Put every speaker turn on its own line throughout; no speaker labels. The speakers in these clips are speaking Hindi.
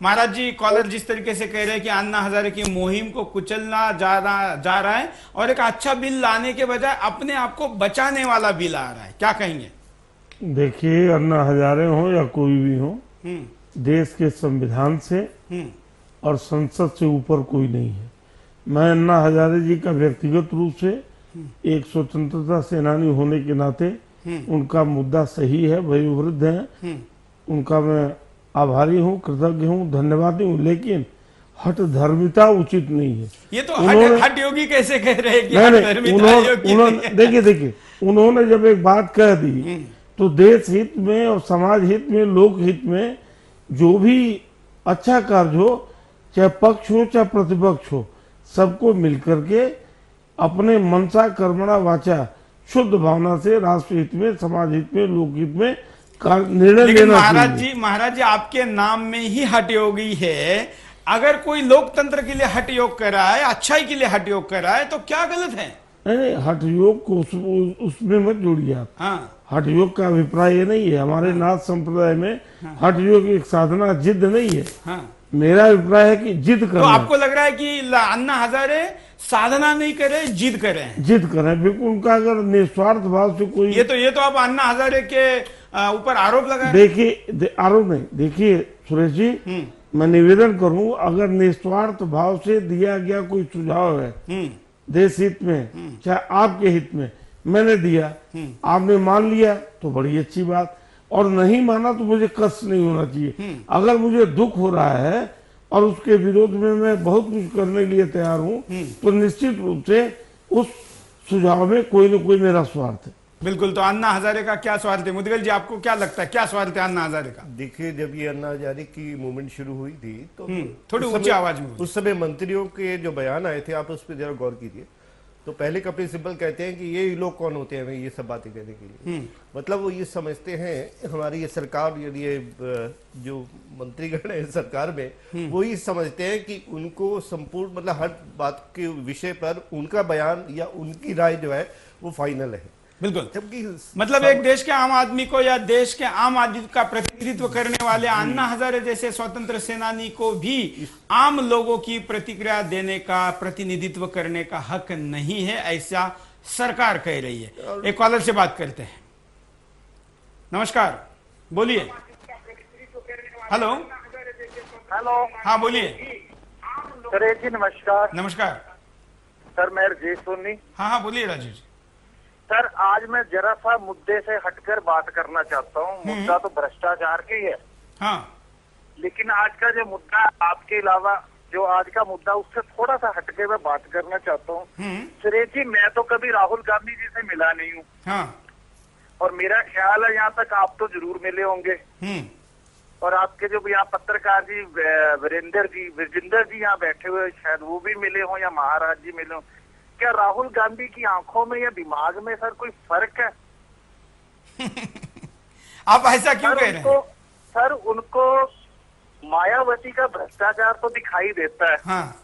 महाराज जी, कॉलर जिस तरीके से कह रहे हैं कि अन्ना हजारे की मुहिम को कुचलना जा रहा है और एक अच्छा बिल लाने के बजाय अपने आप को बचाने वाला बिल आ रहा है, क्या कहेंगे?
देखिए, अन्ना हजारे हो या कोई भी हो,
हम्म।
देश के संविधान से और संसद से ऊपर कोई नहीं है। मैं अन्ना हजारे जी का व्यक्तिगत रूप से एक स्वतंत्रता सेनानी होने के नाते उनका मुद्दा सही है, वयोवृद्ध है, उनका मैं आभारी हूँ, कृतज्ञ हूँ, धन्यवादी हूँ, लेकिन हट धर्मिता उचित नहीं है।
ये तो हट योगी कैसे कह रहे हैं कि हट धर्मिता
उन्होंने देखिए उन्होंने जब एक बात कह दी तो देश हित में और समाज हित में, लोक हित में जो भी अच्छा कार्य हो, चाहे पक्ष हो चाहे प्रतिपक्ष हो, सबको मिलकर के अपने मनसा कर्मणा वाचा शुद्ध भावना से राष्ट्र हित में, समाज हित में, लोक हित में निर्णय लेना चाहिए।
महाराज जी, आपके नाम में ही हट योगी है। अगर कोई लोकतंत्र के लिए हट योग कर रहा है, अच्छाई के लिए हट योग कर रहा है, तो क्या गलत है?
नहीं, हठ योग को उसमें मत जोड़िए आप।
हाँ।
हठ योग का अभिप्राय ये नहीं है। हमारे नाथ संप्रदाय में हठ योग एक साधना जिद नहीं है।
हाँ।
मेरा अभिप्राय है कि जिद करना।
तो आपको लग रहा है कि अन्ना हजारे साधना नहीं करे, जिद करे?
जिद करें, बिल्कुल। उनका अगर निस्वार्थ भाव से कोई
ये तो आप अन्ना हजारे के ऊपर आरोप लगा।
देखिए, आरोप नहीं, देखिए सुरेश जी, मैं निवेदन करूं, अगर निस्वार्थ भाव से दिया गया कोई सुझाव है देश हित में चाहे आपके हित में, मैंने दिया, आपने मान लिया तो बड़ी अच्छी बात, और नहीं माना तो मुझे कष्ट नहीं होना चाहिए। अगर मुझे दुख हो रहा है और उसके विरोध में मैं बहुत कुछ करने के लिए तैयार हूं, तो निश्चित रूप से उस सुझाव में कोई न कोई मेरा स्वार्थ है।
बिल्कुल। तो अन्ना हजारे का क्या स्वार्थ है? मुदगल जी, आपको क्या लगता है, क्या स्वार्थ है अन्ना हजारे का?
देखिए, जब ये अन्ना हजारे की मूवमेंट शुरू हुई थी तो
थोड़ी ऊंची आवाज में,
उस समय मंत्रियों के जो बयान आए थे, आप उस पर जरा गौर कीजिए। तो पहले कपिल सिब्बल कहते हैं कि ये लोग कौन होते हैं ये सब बातें कहने के लिए। मतलब वो ये समझते हैं हमारी ये सरकार, यदि ये जो मंत्रीगण है सरकार में, वो ये समझते हैं कि उनको संपूर्ण, मतलब हर बात के विषय पर उनका बयान या उनकी राय जो है वो फाइनल है।
बिल्कुल। मतलब एक देश के आम आदमी को या देश के आम आदमी का प्रतिनिधित्व करने वाले अन्ना हजारे जैसे स्वतंत्र सेनानी को भी आम लोगों की प्रतिक्रिया देने का, प्रतिनिधित्व करने का हक नहीं है, ऐसा सरकार कह रही है। एक कॉलर से बात करते हैं। नमस्कार, बोलिए। हेलो।
हेलो।
हाँ, बोलिए
सर जी, नमस्कार।
नमस्कार
सर, मैं राजेश सोनी।
हाँ, बोलिए राजेश जी।
सर, आज मैं जरा सा मुद्दे से हटकर बात करना चाहता हूँ। मुद्दा तो भ्रष्टाचार की है।
हाँ।
लेकिन आज का जो मुद्दा, आपके अलावा जो आज का मुद्दा, उससे थोड़ा सा हटके मैं बात करना चाहता हूँ। सुरेश जी, मैं तो कभी राहुल गांधी जी से मिला नहीं हूँ।
हाँ।
और मेरा ख्याल है यहाँ तक आप तो जरूर मिले होंगे। और आपके जो यहाँ पत्रकार जी विजेंद्र जी यहाँ बैठे हुए, शायद वो भी मिले हो या महाराज जी मिले हो। क्या राहुल गांधी की आंखों में या दिमाग में सर कोई फर्क है?
आप ऐसा क्यों कह रहे हैं?
सर, उनको मायावती का भ्रष्टाचार तो दिखाई देता है।
हाँ।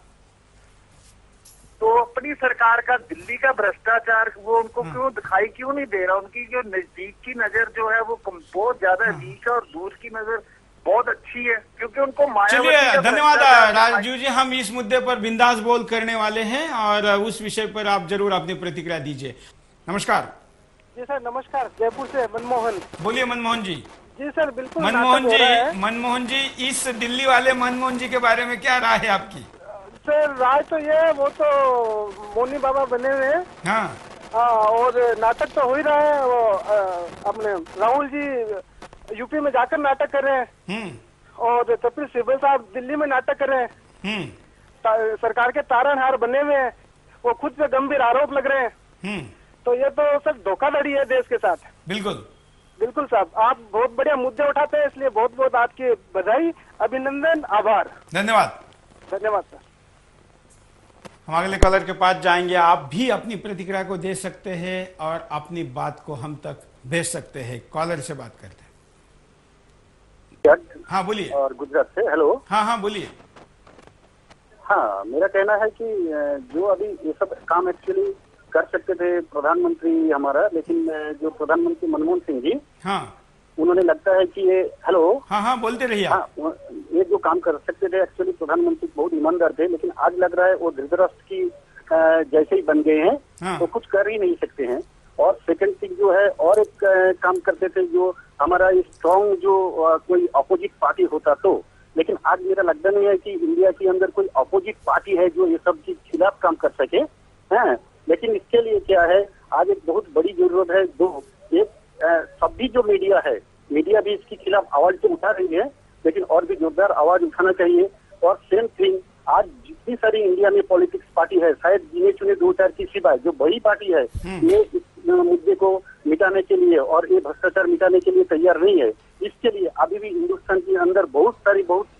तो अपनी सरकार का दिल्ली का भ्रष्टाचार वो उनको क्यों दिखाई क्यों नहीं दे रहा? उनकी जो नजदीक की नजर जो है वो बहुत ज्यादा वीक है और दूर की नजर बहुत अच्छी है, क्योंकि उनको
चलिए, धन्यवाद राजू जी। हम इस मुद्दे पर बिंदास बोल करने वाले हैं और उस विषय पर आप जरूर अपनी प्रतिक्रिया दीजिए। नमस्कार।
जी सर, नमस्कार। जयपुर से मनमोहन।
बोलिए मनमोहन जी।
जी सर, बिल्कुल।
मनमोहन जी, इस दिल्ली वाले मनमोहन जी के बारे में क्या राय है आपकी?
सर, राय तो ये है, वो तो मोनी बाबा बने हुए हैं।
हाँ।
और नाटक तो हो ही रहा है। वो अपने राहुल जी यूपी में जाकर नाटक कर रहे हैं और कपिल सिब्बल साहब दिल्ली में नाटक कर रहे हैं। सरकार के तारणहार बने हुए हैं, वो खुद पे गंभीर आरोप लग रहे हैं। तो ये तो सर धोखाधड़ी है देश के साथ।
बिल्कुल
बिल्कुल साहब, आप बहुत बढ़िया मुद्दे उठाते हैं, इसलिए बहुत बहुत आपकी बधाई, अभिनंदन, आभार।
धन्यवाद।
धन्यवाद सर।
हम अगले कॉलर के पास जाएंगे। आप भी अपनी प्रतिक्रिया को दे सकते हैं और अपनी बात को हम तक भेज सकते हैं। कॉलर से बात करते हैं। हाँ, बोलिए।
और गुजरात से। हेलो।
हाँ, बोलिए।
हाँ, मेरा कहना है कि जो अभी ये सब काम एक्चुअली कर सकते थे प्रधानमंत्री हमारा, लेकिन जो प्रधानमंत्री मनमोहन सिंह जी,
हाँ,
उन्होंने लगता है कि ये हेलो
हाँ हाँ बोलते रहिए आप।
हाँ, ये जो काम कर सकते थे एक्चुअली प्रधानमंत्री बहुत ईमानदार थे, लेकिन आज लग रहा है वो धृतराष्ट्र की जैसे ही बन गए हैं।
हाँ।
तो कुछ कर ही नहीं सकते हैं। और सेकंड थिंग जो है, और एक काम करते थे जो हमारा स्ट्रॉन्ग जो कोई अपोजिट पार्टी होता तो, लेकिन आज मेरा लगता नहीं है कि इंडिया के अंदर कोई अपोजिट पार्टी है जो ये सब के खिलाफ काम कर सके। हैं, लेकिन इसके लिए क्या है, आज एक बहुत बड़ी जरूरत है। दो, एक सब भी जो मीडिया है, मीडिया भी इसके खिलाफ आवाज तो उठा रही है, लेकिन और भी जोरदार आवाज उठाना चाहिए। और सेम थिंग, आज जितनी सारी इंडिया में पॉलिटिक्स पार्टी है, शायद गिने चुने 2-4 की सिवाय जो बड़ी पार्टी है, ये इस मुद्दे को मिटाने के लिए और ये भ्रष्टाचार मिटाने के लिए तैयार नहीं है। इसके लिए अभी भी हिंदुस्तान के अंदर बहुत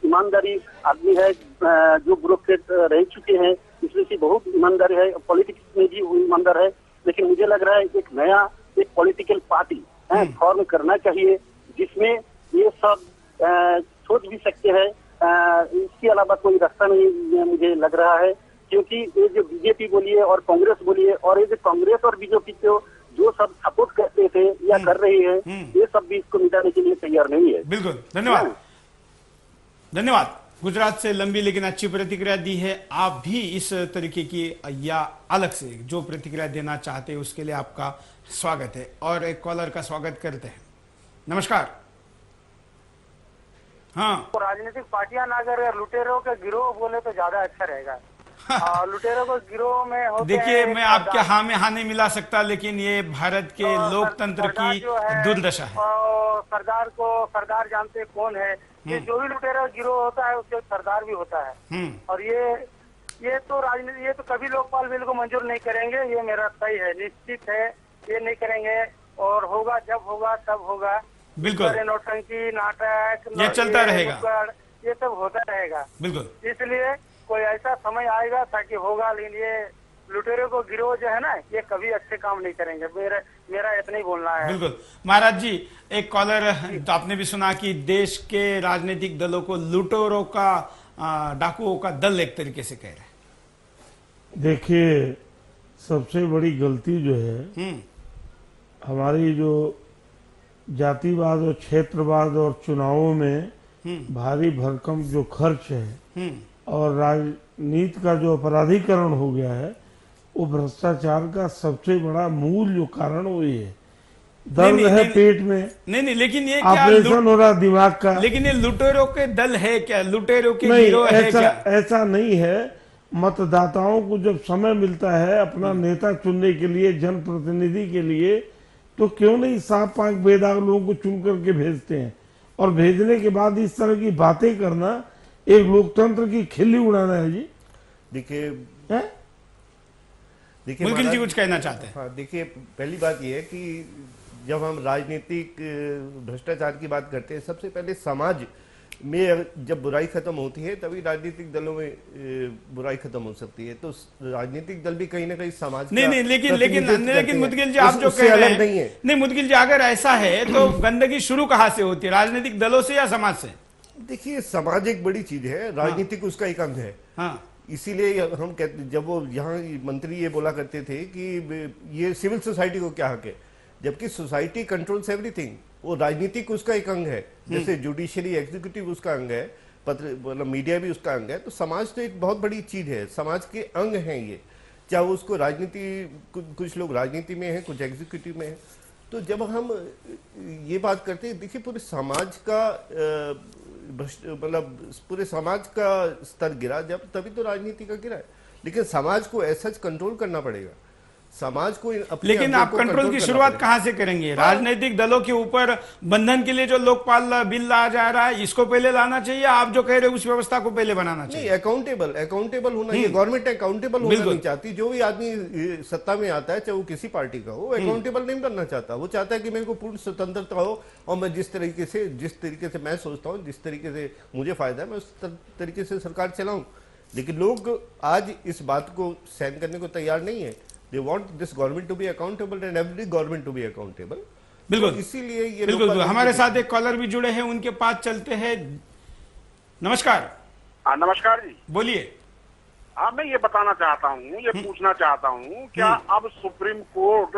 ईमानदारी आदमी है जो ब्यूरोक्रेट रह चुके हैं, इसमें से बहुत ईमानदारी है, पॉलिटिक्स में भी ईमानदार है। लेकिन मुझे लग रहा है एक नया एक पॉलिटिकल पार्टी फॉर्म करना चाहिए जिसमें ये सब सोच भी सकते हैं। इसके अलावा कोई रास्ता नहीं मुझे लग रहा है, क्योंकि ये जो बीजेपी बोलिए और कांग्रेस बोलिए, और ये जो कांग्रेस और बीजेपी को जो सब सपोर्ट करते थे या कर रहे हैं, ये सब भी इसको मिटाने के लिए तैयार नहीं है।
बिल्कुल, धन्यवाद। धन्यवाद। गुजरात से लंबी लेकिन अच्छी प्रतिक्रिया दी है। आप भी इस तरीके की या अलग से जो प्रतिक्रिया देना चाहते हैं उसके लिए आपका स्वागत है। और एक कॉलर का स्वागत करते हैं। नमस्कार। हाँ,
तो राजनीतिक पार्टियां ना अगर लुटेरों के गिरोह बोले तो ज्यादा अच्छा रहेगा। लुटेरों को गिरोह में होते
देखिए,
हैं,
मैं आपके हाँ में हाँ नहीं मिला सकता, लेकिन ये भारत के लोकतंत्र की दुर्दशा है।
और सरदार जानते कौन है, ये जो भी लुटेरा गिरोह होता है उसके सरदार भी होता है। और ये तो राजनीति, ये तो कभी लोकपाल बिल को मंजूर नहीं करेंगे, ये मेरा तय है, निश्चित है, ये नहीं करेंगे। और होगा जब होगा तब होगा।
बिल्कुल,
नौटंकी, नाटक,
ये चलता रहेगा,
ये सब होता रहेगा।
बिल्कुल।
इसलिए कोई ऐसा समय आएगा ताकि होगा, लेकिन ये लुटेरों को गिरोह जो है ना, ये कभी अच्छे काम नहीं करेंगे। मेरा इतना ही बोलना है।
बिल्कुल। महाराज जी, एक कॉलर, तो आपने भी सुना कि देश के राजनीतिक दलों को लुटेरों का, डाकुओं का दल एक तरीके से कह रहे हैं।
देखिए, सबसे बड़ी गलती जो है हमारी जो जातिवाद और क्षेत्रवाद और चुनावों में भारी भरकम जो खर्च है और राजनीति का जो अपराधीकरण हो गया है, वो भ्रष्टाचार का सबसे बड़ा मूल जो कारण वो ये है। दर्द है पेट में,
नहीं, लेकिन ये क्या
ऑपरेशन हो रहा दिमाग का।
लेकिन ये लुटेरों के दल है क्या? लुटेरों के
नहीं,
गिरोह है क्या?
ऐसा नहीं है। मतदाताओं को जब समय मिलता है अपना नेता चुनने के लिए, जनप्रतिनिधि के लिए, तो क्यों नहीं साफ पाक बेदाग लोगों को चुन करके भेजते हैं। और भेजने के बाद इस तरह की बातें करना एक लोकतंत्र की खिल्ली उड़ाना है जी।
देखिए
मुल्किल जी कुछ कहना चाहते हैं।
हाँ, देखिए, पहली बात यह है कि जब हम राजनीतिक भ्रष्टाचार की बात करते हैं, सबसे पहले समाज में जब बुराई खत्म होती है तभी राजनीतिक दलों में बुराई खत्म हो सकती है। तो राजनीतिक दल भी कहीं ना कहीं समाज
नहीं, लेकिन मुदगिल जी, आप जो कह रहे हैं, नहीं मुदगिल जी, अगर ऐसा है तो गंदगी शुरू कहाँ से होती है, राजनीतिक दलों से या समाज से?
देखिए, समाज एक बड़ी चीज है, राजनीतिक उसका एक अंग है।
हाँ,
इसीलिए हम कहते, जब वो यहाँ मंत्री ये बोला करते थे कि ये सिविल सोसाइटी को क्या हक है, जबकि सोसाइटी कंट्रोल्स एवरीथिंग। वो राजनीतिक उसका एक अंग है, जैसे जुडिशरी एग्जीक्यूटिव उसका अंग है, मतलब मीडिया भी उसका अंग है। तो समाज तो एक बहुत बड़ी चीज है, समाज के अंग हैं ये, चाहे उसको राजनीति, कुछ लोग राजनीति में हैं, कुछ एग्जीक्यूटिव में हैं। तो जब हम ये बात करते हैं, देखिए, पूरे समाज का मतलब पूरे समाज का स्तर गिरा जब, तभी तो राजनीति का गिरा है। लेकिन समाज को ऐसा कंट्रोल करना पड़ेगा, समाज को
लेकिन आप कंट्रोल की शुरुआत कहां से करेंगे? राजनीतिक दलों के ऊपर बंधन के लिए जो लोकपाल बिल लाया जा रहा है, इसको पहले लाना चाहिए। आप जो कह रहे हो उस व्यवस्था को पहले बनाना चाहिए।
नहीं, अकाउंटेबल होना चाहिए। गवर्नमेंट अकाउंटेबल होना नहीं चाहती। जो भी आदमी सत्ता में आता है, चाहे वो किसी पार्टी का हो, अकाउंटेबल नहीं बनना चाहता। वो चाहता है कि मेरे को पूर्ण स्वतंत्रता हो और मैं जिस तरीके से मैं सोचता हूँ, जिस तरीके से मुझे फायदा है, मैं उस तरीके से सरकार चलाऊं। लेकिन लोग आज इस बात को सहन करने को तैयार नहीं है। They want this government to be accountable and every government to be accountable.
बिल्कुल,
तो इसीलिए ये
बिल्कुल। हमारे साथ एक कॉलर भी जुड़े हैं, उनके पास चलते हैं। नमस्कार।
नमस्कार जी,
बोलिए।
मैं ये बताना चाहता हूँ, ये पूछना चाहता हूँ, क्या अब सुप्रीम कोर्ट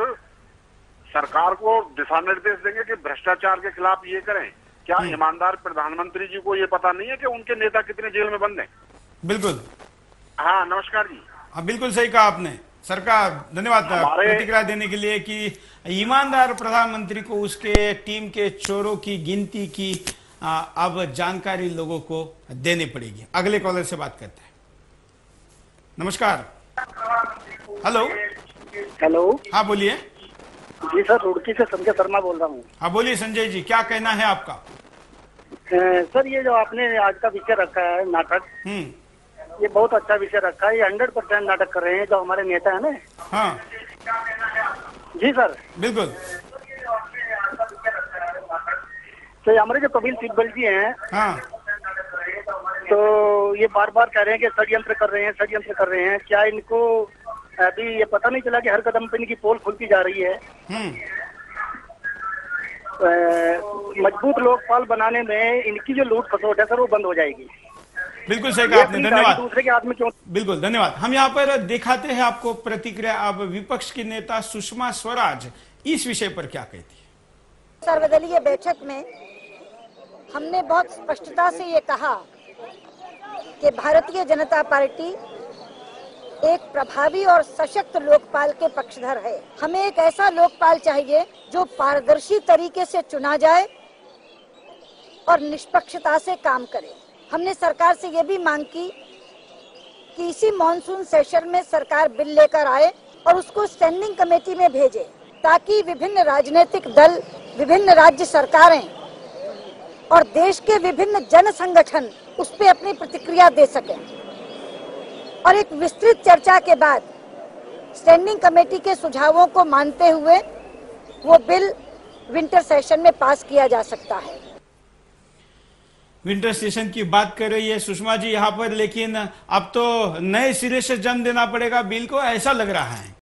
सरकार को दिशा निर्देश देंगे कि भ्रष्टाचार के खिलाफ ये करें। क्या ईमानदार प्रधानमंत्री जी को ये पता नहीं है कि उनके नेता कितने जेल में बंद हैं?
बिल्कुल।
हाँ, नमस्कार जी।
हाँ, बिल्कुल सही कहा आपने। सरकार, धन्यवाद प्रतिक्रिया देने के लिए कि ईमानदार प्रधानमंत्री को उसके टीम के चोरों की गिनती की अब जानकारी लोगों को देनी पड़ेगी। अगले कॉलर से बात करते हैं। नमस्कार। हेलो।
हेलो।
हाँ, बोलिए।
जी सर, रुड़की से संजय शर्मा बोल रहा हूँ।
हाँ, बोलिए संजय जी, क्या कहना है आपका?
सर, ये जो आपने आज का विषय रखा है नाटक, ये बहुत अच्छा विषय रखा है। ये 100% नाटक कर रहे हैं जो हमारे नेता है ना।
हाँ
जी सर,
बिल्कुल।
तो हमारे जो कपिल सिब्बल जी हैं,
हाँ,
तो ये बार बार कह रहे हैं कि षड्यंत्र कर रहे हैं, षड्यंत्र कर रहे हैं। क्या इनको अभी ये पता नहीं चला कि हर कदम पे इनकी पोल खुलती जा रही है? मजबूत लोकपाल बनाने में इनकी जो लूट खसोट है सर, वो बंद हो जाएगी।
बिल्कुल सही कहा आपने, धन्यवाद।
दूसरे के हाथ में क्यों?
बिल्कुल, धन्यवाद। हम यहाँ पर दिखाते हैं आपको प्रतिक्रिया। अब विपक्ष की नेता सुषमा स्वराज इस विषय पर क्या कहती है।
सर्वदलीय बैठक में हमने बहुत स्पष्टता से ये कहा कि भारतीय जनता पार्टी एक प्रभावी और सशक्त लोकपाल के पक्षधर है। हमें एक ऐसा लोकपाल चाहिए जो पारदर्शी तरीके से चुना जाए और निष्पक्षता से काम करे। हमने सरकार से ये भी मांग की कि इसी मॉनसून सेशन में सरकार बिल लेकर आए और उसको स्टैंडिंग कमेटी में भेजे, ताकि विभिन्न राजनीतिक दल, विभिन्न राज्य सरकारें और देश के विभिन्न जन संगठन उस पर अपनी प्रतिक्रिया दे सकें और एक विस्तृत चर्चा के बाद स्टैंडिंग कमेटी के सुझावों को मानते हुए वो बिल विंटर सेशन में पास किया जा सकता है।
विंटर सेशन की बात कर रही है सुषमा जी यहाँ पर, लेकिन अब तो नए सिरे से जन्म देना पड़ेगा बिल को, ऐसा लग रहा है।